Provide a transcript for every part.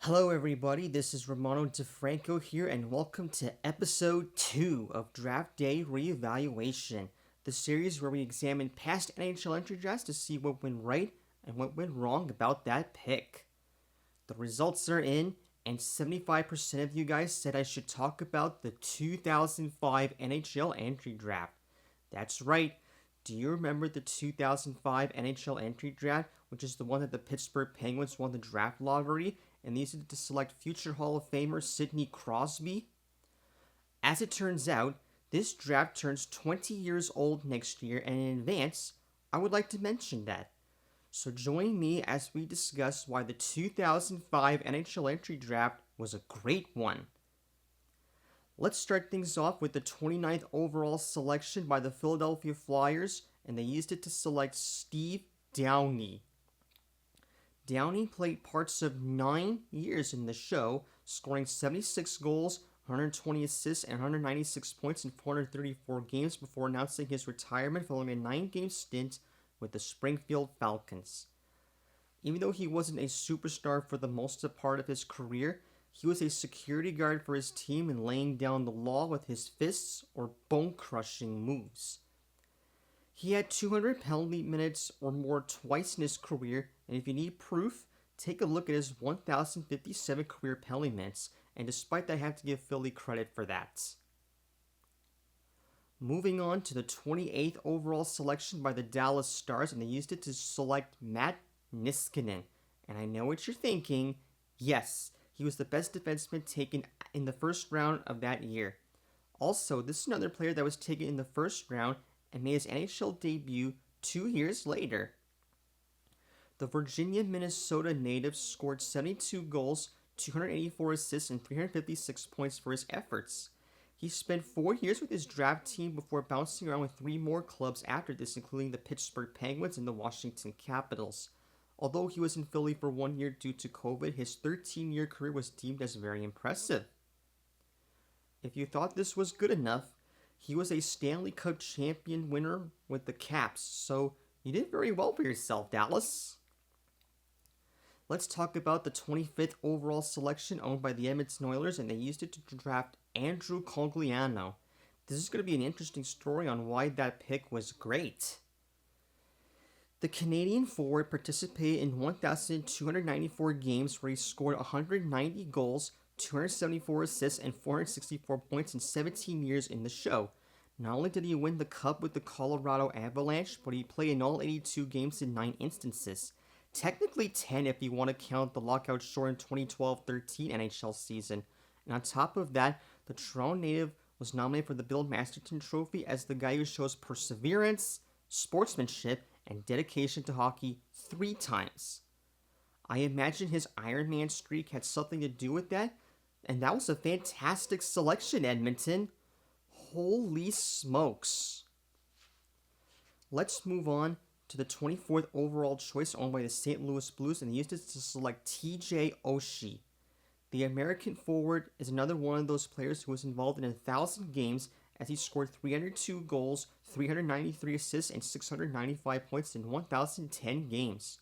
Hello, everybody. This is Romano DeFranco here, and welcome to episode 2 of Draft Day Reevaluation, the series where we examine past NHL entry drafts to see what went right and what went wrong about that pick. The results are in, and 75% of you guys said I should talk about the 2005 NHL Entry Draft. That's right. Do you remember the 2005 NHL Entry Draft, which is the one that the Pittsburgh Penguins won the draft lottery and they used it to select future Hall of Famer Sidney Crosby? As it turns out, this draft turns 20 years old next year, and in advance, I would like to mention that. So join me as we discuss why the 2005 NHL Entry Draft was a great one. Let's start things off with the 29th overall selection by the Philadelphia Flyers, and they used it to select Steve Downie. Downie played parts of 9 years in the show, scoring 76 goals, 120 assists, and 196 points in 434 games before announcing his retirement following a 9-game stint with the Springfield Falcons. Even though he wasn't a superstar for the most part of his career, he was a security guard for his team and laying down the law with his fists or bone-crushing moves. He had 200 penalty minutes or more twice in his career, and if you need proof, take a look at his 1,057 career penalty minutes, and despite that, I have to give Philly credit for that. Moving on to the 28th overall selection by the Dallas Stars, and they used it to select Matt Niskanen. And I know what you're thinking. Yes, he was the best defenseman taken in the first round of that year. Also, this is another player that was taken in the first round and made his NHL debut 2 years later. The Virginia-Minnesota native scored 72 goals, 284 assists, and 356 points for his efforts. He spent 4 years with his draft team before bouncing around with 3 more clubs after this, including the Pittsburgh Penguins and the Washington Capitals. Although he was in Philly for 1 year due to COVID, his 13-year career was deemed as very impressive. If you thought this was good enough, he was a Stanley Cup champion winner with the Caps, so you did very well for yourself, Dallas. Let's talk about the 25th overall selection owned by the Edmonton Oilers, and they used it to draft Andrew Cogliano. This is going to be an interesting story on why that pick was great. The Canadian forward participated in 1,294 games where he scored 190 goals, 274 assists, and 464 points in 17 years in the show. Not only did he win the Cup with the Colorado Avalanche, but he played in all 82 games in 9 instances. Technically 10 if you want to count the lockout shortened 2012-13 NHL season. And on top of that, the Toronto native was nominated for the Bill Masterton Trophy as the guy who shows perseverance, sportsmanship, and dedication to hockey 3 times. I imagine his Ironman streak had something to do with that, and that was a fantastic selection, Edmonton. Holy smokes. Let's move on to the 24th overall choice owned by the St. Louis Blues, and they used it to select TJ Oshie. The American forward is another one of those players who was involved in 1,000 games as he scored 302 goals, 393 assists, and 695 points in 1,010 games.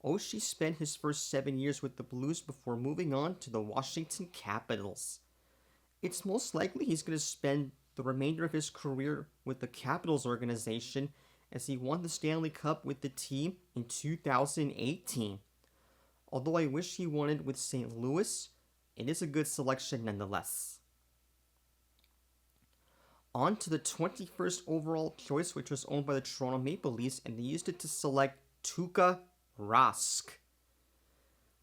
Oshie spent his first 7 years with the Blues before moving on to the Washington Capitals. It's most likely he's going to spend the remainder of his career with the Capitals organization as he won the Stanley Cup with the team in 2018. Although I wish he won it with St. Louis, it is a good selection nonetheless. On to the 21st overall choice, which was owned by the Toronto Maple Leafs, and they used it to select Tuukka Rask.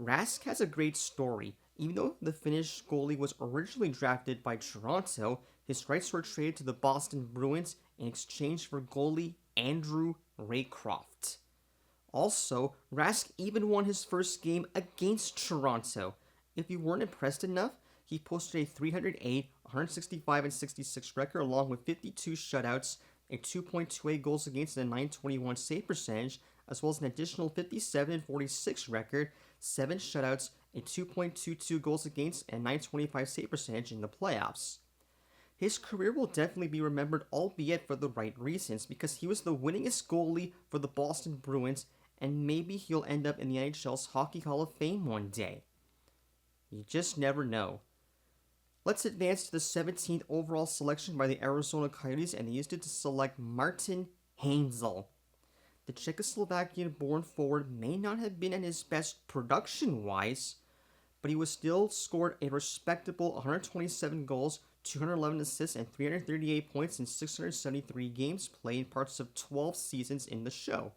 Rask has a great story. Even though the Finnish goalie was originally drafted by Toronto, his rights were traded to the Boston Bruins in exchange for goalie Andrew Raycroft. Also, Rask even won his first game against Toronto. If you weren't impressed enough, he posted a 308, 165, and 66 record along with 52 shutouts, a 2.28 goals against, and a 921 save percentage, as well as an additional 57 and 46 record, 7 shutouts, a 2.22 goals against, and 925 save percentage in the playoffs. His career will definitely be remembered, albeit for the right reasons, because he was the winningest goalie for the Boston Bruins, and maybe he'll end up in the NHL's Hockey Hall of Fame one day. You just never know. Let's advance to the 17th overall selection by the Arizona Coyotes, and they used it to select Martin Hanzal. The Czechoslovakian-born forward may not have been at his best production-wise, but he was still scored a respectable 127 goals, 211 assists, and 338 points in 673 games played in parts of 12 seasons in the show.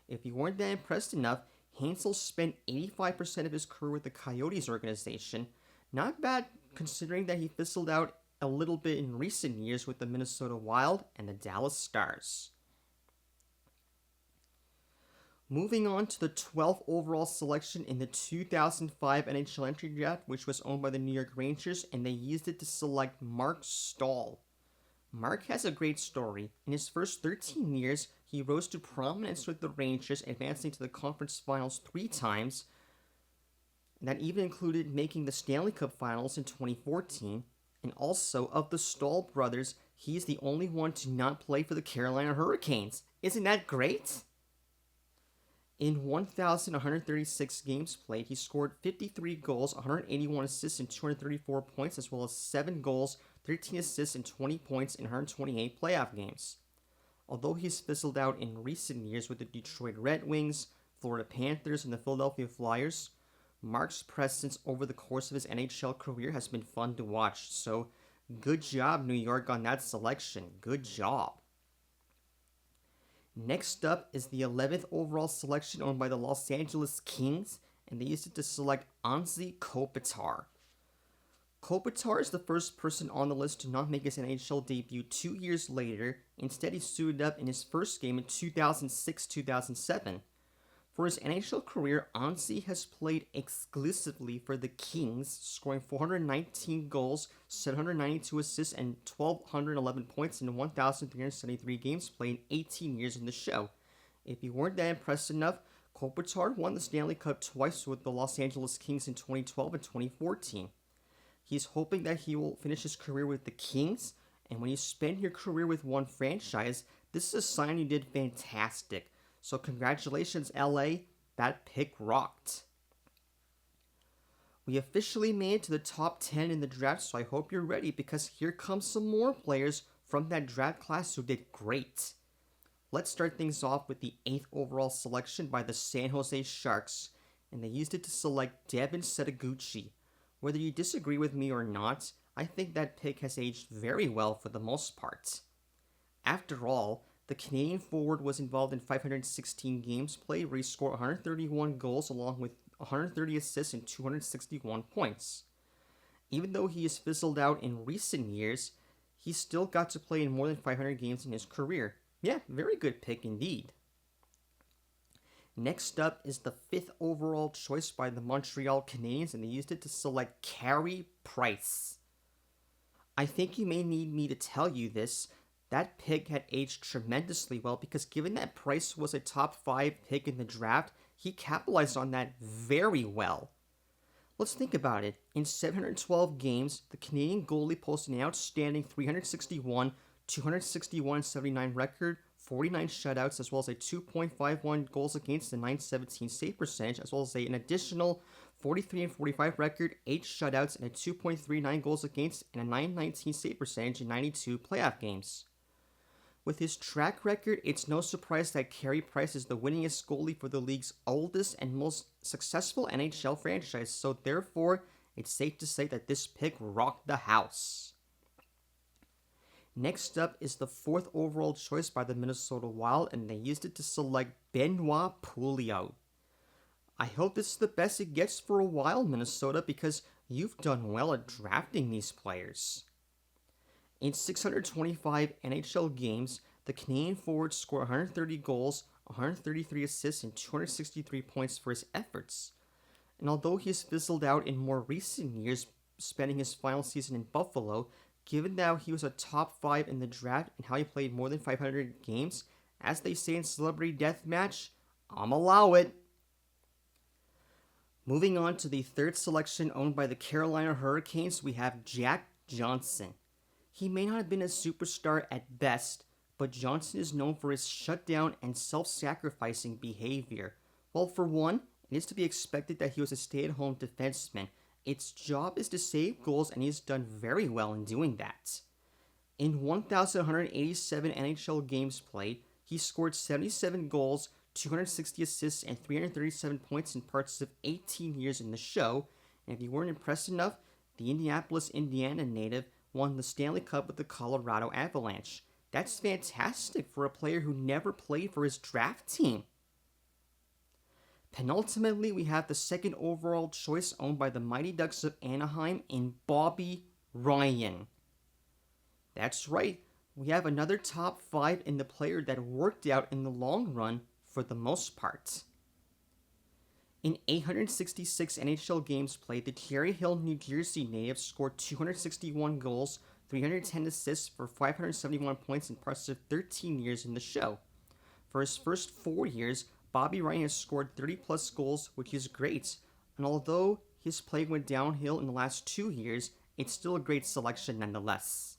If you weren't that impressed enough, Hansel spent 85% of his career with the Coyotes organization. Not bad considering that he fizzled out a little bit in recent years with the Minnesota Wild and the Dallas Stars. Moving on to the 12th overall selection in the 2005 NHL Entry Draft, which was owned by the New York Rangers, and they used it to select Mark Stahl. Mark has a great story. In his first 13 years, he rose to prominence with the Rangers, advancing to the conference finals 3 times. That even included making the Stanley Cup Finals in 2014. And also, of the Stahl brothers, he's the only one to not play for the Carolina Hurricanes. Isn't that great? In 1,136 games played, he scored 53 goals, 181 assists, and 234 points, as well as 7 goals, 13 assists, and 20 points in 128 playoff games. Although he's fizzled out in recent years with the Detroit Red Wings, Florida Panthers, and the Philadelphia Flyers, Mark's presence over the course of his NHL career has been fun to watch. So, good job, New York, on that selection. Good job. Next up is the 11th overall selection owned by the Los Angeles Kings, and they used it to select Anze Kopitar. Kopitar is the first person on the list to not make his NHL debut 2 years later. Instead, he suited up in his first game in 2006-2007. For his NHL career, Anze has played exclusively for the Kings, scoring 419 goals, 792 assists, and 1,211 points in 1,373 games played in 18 years in the show. If you weren't that impressed enough, Kopitar won the Stanley Cup twice with the Los Angeles Kings in 2012 and 2014. He's hoping that he will finish his career with the Kings, and when you spend your career with one franchise, this is a sign you did fantastic. So congratulations, LA, that pick rocked. We officially made it to the top 10 in the draft, so I hope you're ready because here comes some more players from that draft class who did great. Let's start things off with the 8th overall selection by the San Jose Sharks, and they used it to select Devin Setoguchi. Whether you disagree with me or not, I think that pick has aged very well for the most part. After all, the Canadian forward was involved in 516 games played, where he scored 131 goals along with 130 assists and 261 points. Even though he has fizzled out in recent years, he still got to play in more than 500 games in his career. Yeah, very good pick indeed. Next up is the 5th overall choice by the Montreal Canadiens, and they used it to select Carey Price. I think you may need me to tell you this. That pick had aged tremendously well because given that Price was a top 5 pick in the draft, he capitalized on that very well. Let's think about it. In 712 games, the Canadian goalie posted an outstanding 361, 261, 79 record, 49 shutouts, as well as a 2.51 goals against and 917 save percentage, as well as an additional 43 and 45 record, 8 shutouts, and a 2.39 goals against and a 919 save percentage in 92 playoff games. With his track record, it's no surprise that Carey Price is the winningest goalie for the league's oldest and most successful NHL franchise, so therefore, it's safe to say that this pick rocked the house. Next up is the 4th overall choice by the Minnesota Wild, and they used it to select Benoit Pouliot. I hope this is the best it gets for a while, Minnesota, because you've done well at drafting these players. In 625 NHL games, the Canadian forward scored 130 goals, 133 assists, and 263 points for his efforts. And although he has fizzled out in more recent years, spending his final season in Buffalo, given that he was a top 5 in the draft and how he played more than 500 games, as they say in Celebrity Deathmatch, allow it. Moving on to the 3rd selection owned by the Carolina Hurricanes, we have Jack Johnson. He may not have been a superstar at best, but Johnson is known for his shutdown and self-sacrificing behavior. Well, for one, it is to be expected that he was a stay-at-home defenseman, Its job is to save goals, and he's done very well in doing that. In 1,187 NHL games played, he scored 77 goals, 260 assists, and 337 points in parts of 18 years in the show. And if you weren't impressed enough, the Indianapolis, Indiana native won the Stanley Cup with the Colorado Avalanche. That's fantastic for a player who never played for his draft team. Penultimately, we have the second overall choice owned by the Mighty Ducks of Anaheim in Bobby Ryan. That's right, we have another top 5 in the player that worked out in the long run for the most part. In 866 NHL games played, the Cherry Hill, New Jersey native scored 261 goals, 310 assists for 571 points in parts of 13 years in the show. For his first 4 years, Bobby Ryan has scored 30-plus goals, which is great, and although his play went downhill in the last 2 years, it's still a great selection nonetheless.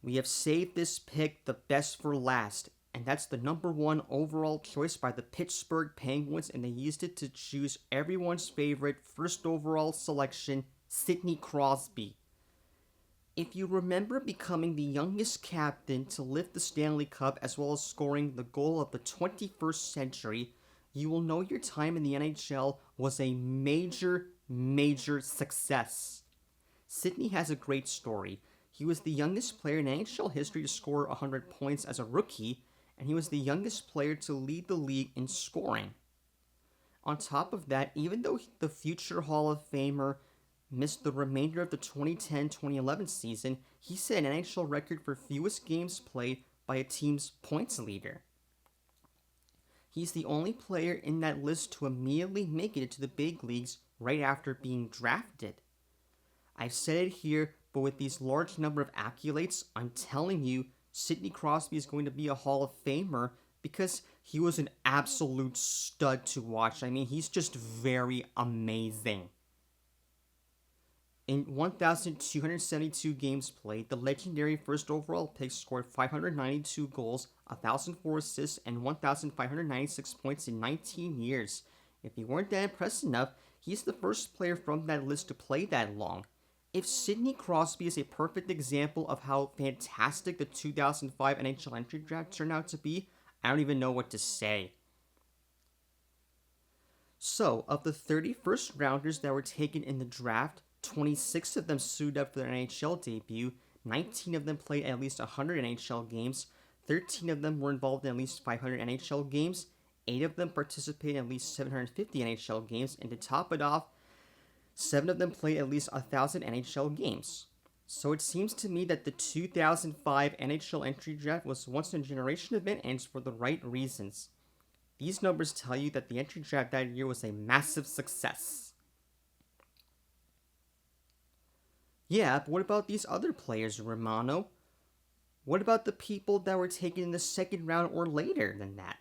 We have saved this pick the best for last, and that's the number 1 overall choice by the Pittsburgh Penguins, and they used it to choose everyone's favorite first overall selection, Sidney Crosby. If you remember becoming the youngest captain to lift the Stanley Cup as well as scoring the goal of the 21st century, you will know your time in the NHL was a major success. Sidney has a great story. He was the youngest player in NHL history to score 100 points as a rookie, and he was the youngest player to lead the league in scoring. On top of that, even though the future Hall of Famer missed the remainder of the 2010-2011 season, he set an NHL record for fewest games played by a team's points leader. He's the only player in that list to immediately make it to the big leagues right after being drafted. I've said it here, but with these large number of accolades, I'm telling you, Sidney Crosby is going to be a Hall of Famer because he was an absolute stud to watch. I mean, he's just very amazing. In 1,272 games played, the legendary first overall pick scored 592 goals, 1,004 assists, and 1,596 points in 19 years. If you weren't that impressed enough, he's the first player from that list to play that long. If Sidney Crosby is a perfect example of how fantastic the 2005 NHL Entry Draft turned out to be, I don't even know what to say. So, of the 30 first rounders that were taken in the draft, 26 of them suited up for their NHL debut, 19 of them played at least 100 NHL games, 13 of them were involved in at least 500 NHL games, 8 of them participated in at least 750 NHL games, and to top it off, 7 of them played at least 1,000 NHL games. So it seems to me that the 2005 NHL Entry Draft was a once-in-a-generation event, and it's for the right reasons. These numbers tell you that the entry draft that year was a massive success. Yeah, but what about these other players, Romano? What about the people that were taken in the second round or later than that?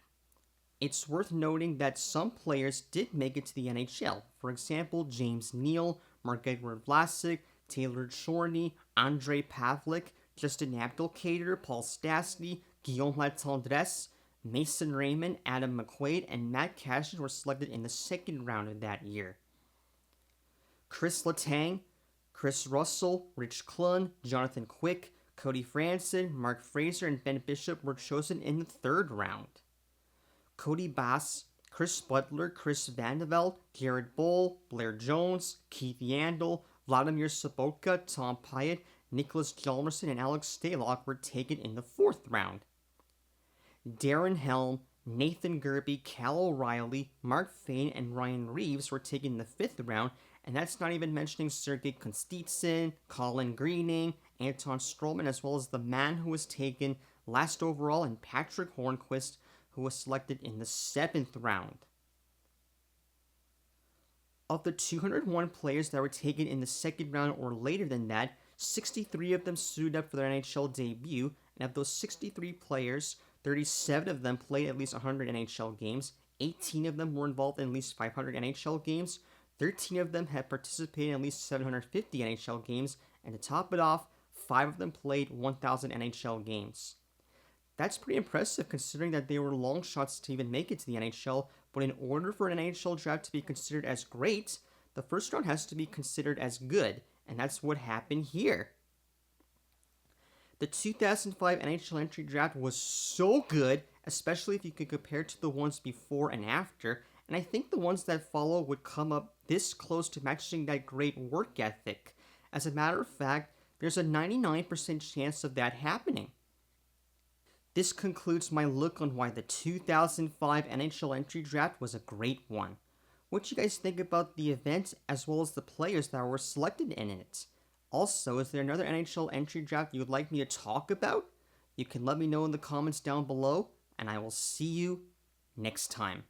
It's worth noting that some players did make it to the NHL. For example, James Neal, Mark-Edward Vlasic, Taylor Chorny, Andrei Pavlik, Justin Abdelkader, Paul Stastny, Guillaume Latendresse, Mason Raymond, Adam McQuaid, and Matt Cashin were selected in the second round of that year. Chris Letang, Chris Russell, Rich Klun, Jonathan Quick, Cody Franson, Mark Fraser, and Ben Bishop were chosen in the third round. Cody Bass, Chris Butler, Chris Vandeveld, Garrett Bull, Blair Jones, Keith Yandel, Vladimir Sobotka, Tom Pyatt, Nicholas Hjalmarsson, and Alex Stalock were taken in the fourth round. Darren Helm, Nathan Gerbe, Cal O'Reilly, Mark Fane, and Ryan Reeves were taken in the fifth round, and that's not even mentioning Sergei Konstitsin, Colin Greening, Anton Stroman, as well as the man who was taken last overall, and Patrick Hornquist, who was selected in the seventh round. Of the 201 players that were taken in the second round or later than that, 63 of them suited up for their NHL debut, and of those 63 players, 37 of them played at least 100 NHL games, 18 of them were involved in at least 500 NHL games, 13 of them had participated in at least 750 NHL games, and to top it off, 5 of them played 1,000 NHL games. That's pretty impressive considering that they were long shots to even make it to the NHL. But in order for an NHL draft to be considered as great, the first round has to be considered as good. And that's what happened here. The 2005 NHL Entry Draft was so good, especially if you could compare to the ones before and after. And I think the ones that follow would come up this close to matching that great work ethic. As a matter of fact, there's a 99% chance of that happening. This concludes my look on why the 2005 NHL Entry Draft was a great one. What do you guys think about the event as well as the players that were selected in it? Also, is there another NHL Entry Draft you would like me to talk about? You can let me know in the comments down below, and I will see you next time.